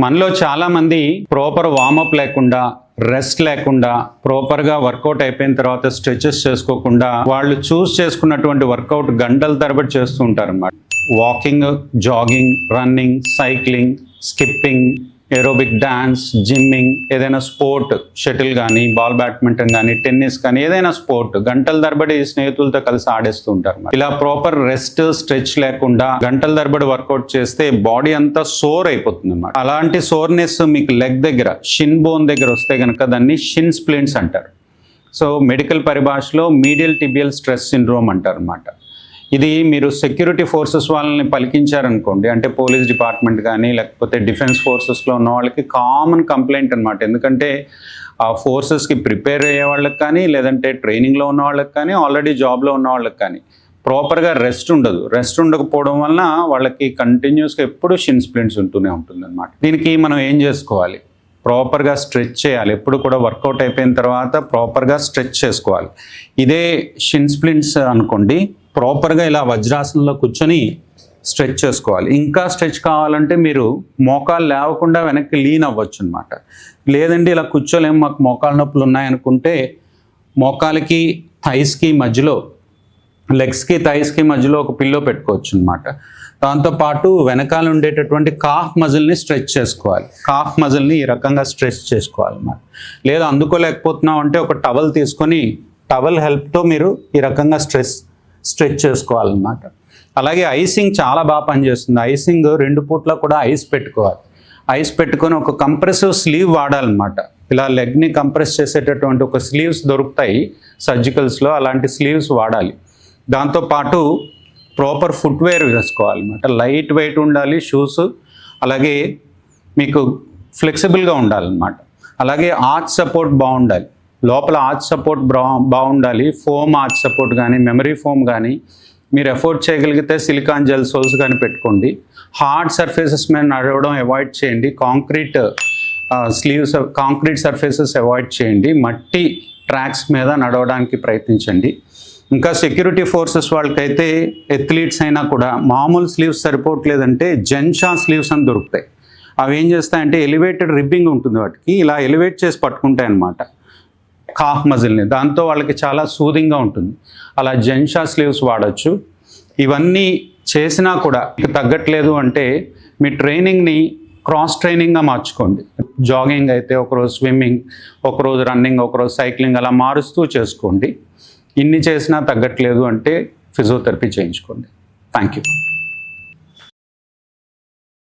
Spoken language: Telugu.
మనలో చాలా మంది ప్రాపర్ వార్మప్ లేకుండా, రెస్ట్ లేకుండా, ప్రాపర్గా వర్కౌట్ అయిపోయిన తర్వాత స్ట్రెచెస్ చేసుకోకుండా వాళ్ళు చూస్ చేసుకున్నటువంటి వర్కౌట్ గంటల తరబడి చేస్తూ ఉంటారు అన్నమాట. Walking, jogging, running, cycling, skipping, aerobic dance, gymming, ఏదైనా స్పోర్ట్, షటిల్ కానీ, బాల్ బ్యాడ్మింటన్ కానీ, టెన్నిస్ కానీ, ఏదైనా స్పోర్ట్ గంటల తరబడి స్నేహితులతో కలిసి ఆడేస్తూ ఉంటారు. ఇలా ప్రాపర్ రెస్ట్, స్ట్రెచ్ లేకుండా గంటల తరబడి వర్కౌట్ చేస్తే బాడీ అంతా సోర్ అయిపోతుంది అన్నమాట. అలాంటి సోర్నెస్ మీకు లెగ్ దగ్గర, షిన్ బోన్ దగ్గర వస్తే కనుక దాన్ని షిన్ స్ప్లింట్స్ అంటారు. సో మెడికల్ పరిభాషలో మీడియల్ టిబియల్ స్ట్రెస్ సిండ్రోమ్ అంటారు అన్నమాట. ఇది మీరు సెక్యూరిటీ ఫోర్సెస్ వాళ్ళని పలికించారనుకోండి, అంటే పోలీస్ డిపార్ట్మెంట్ కానీ లేకపోతే డిఫెన్స్ ఫోర్సెస్లో ఉన్న వాళ్ళకి కామన్ కంప్లైంట్ అనమాట. ఎందుకంటే ఆ ఫోర్సెస్కి ప్రిపేర్ అయ్యే వాళ్ళకి కానీ, లేదంటే ట్రైనింగ్లో ఉన్న వాళ్ళకి కానీ, ఆల్రెడీ జాబ్లో ఉన్న వాళ్ళకి కానీ ప్రాపర్గా రెస్ట్ ఉండదు. రెస్ట్ ఉండకపోవడం వలన వాళ్ళకి కంటిన్యూస్గా ఎప్పుడు షిన్ స్ప్లింట్స్ ఉంటూనే ఉంటుంది అనమాట. దీనికి మనం ఏం చేసుకోవాలి? ప్రాపర్గా స్ట్రెచ్ చేయాలి. ఎప్పుడు కూడా వర్కౌట్ అయిపోయిన తర్వాత ప్రాపర్గా స్ట్రెచ్ చేసుకోవాలి. ఇదే షిన్ స్ప్లింట్స్ అనుకోండి, ప్రాపర్గా ఇలా వజ్రాసనంలో కూర్చొని స్ట్రెచ్ చేసుకోవాలి. ఇంకా స్ట్రెచ్ కావాలంటే మీరు మోకాలు లేవకుండా వెనక్కి లీన్ అవ్వచ్చు అనమాట. లేదండి ఇలా కూర్చోలేము, మాకు మోకాలు నొప్పులు ఉన్నాయనుకుంటే మోకాలకి థైస్కి మధ్యలో, లెగ్స్కి థైస్కి మధ్యలో ఒక పిల్లో పెట్టుకోవచ్చు అనమాట. దాంతోపాటు వెనకాల ఉండేటటువంటి కాఫ్ మజిల్ని స్ట్రెచ్ చేసుకోవాలి. కాఫ్ మజిల్ని ఈ రకంగా స్ట్రెచ్ చేసుకోవాలన్నమాట. లేదా అందుకోలేకపోతున్నాం అంటే ఒక టవల్ తీసుకొని టవల్ హెల్ప్తో మీరు ఈ రకంగా స్ట్రెచ్ చేసుకోవాలన్నమాట. అలాగే ఐసింగ్ చాలా బాగా పనిచేస్తుంది. ఐసింగ్ 2 పూట్ల కూడా ఐస్ పెట్టుకోవాలి. ఐస్ పెట్టుకొని ఒక కంప్రెసివ్ స్లీవ్ వాడాలన్నమాట. ఇలా లెగ్ని కంప్రెస్ చేసేటటువంటి ఒక స్లీవ్స్ దొరుకుతాయి సర్జికల్స్లో, అలాంటి స్లీవ్స్ వాడాలి. దాంతోపాటు ప్రాపర్ ఫుట్వేర్ వేసుకోవాలన్నమాట. లైట్ వెయిట్ ఉండాలి షూస్, అలాగే మీకు ఫ్లెక్సిబుల్గా ఉండాలన్నమాట. అలాగే ఆర్చ్ సపోర్ట్ బాగుండాలి, లోపల ఆర్చ్ సపోర్ట్ బాగుండాలి. ఫోమ్ ఆర్చ్ సపోర్ట్ కానీ, మెమరీ ఫోమ్ కానీ, మీరు ఎఫోర్డ్ చేయగలిగితే సిలికాన్ జెల్ సోల్స్ కానీ పెట్టుకోండి. హార్డ్ సర్ఫేసెస్ మీద నడవడం అవాయిడ్ చేయండి. కాంక్రీట్ సర్ఫేసెస్ అవాయిడ్ చేయండి. మట్టి ట్రాక్స్ మీద నడవడానికి ప్రయత్నించండి. ఇంకా సెక్యూరిటీ ఫోర్సెస్ వాళ్ళకైతే, ఎథ్లీట్స్ అయినా కూడా మామూలు స్లీవ్స్ సరిపోవట్లేదంటే జెన్షా స్లీవ్స్ అని దొరుకుతాయి. అవి ఏం చేస్తాయంటే ఎలివేటెడ్ రిబ్బింగ్ ఉంటుంది వాటికి, ఇలా ఎలివేట్ చేసి పట్టుకుంటాయి అన్నమాట కాఫ్ మజిల్ని. దాంతో వాళ్ళకి చాలా సూదింగ్గా ఉంటుంది. అలా జెన్షా స్లీవ్స్ వాడచ్చు. ఇవన్నీ చేసినా కూడా మీకు తగ్గట్లేదు అంటే మీ ట్రైనింగ్ని క్రాస్ ట్రైనింగ్గా మార్చుకోండి. జాగింగ్ అయితే ఒకరోజు స్విమ్మింగ్, ఒకరోజు రన్నింగ్, ఒకరోజు సైక్లింగ్, అలా మారుస్తూ చేసుకోండి. ఇన్ని చేసినా తగ్గట్లేదు అంటే ఫిజియోథెరపీ చేయించుకోండి. Thank you.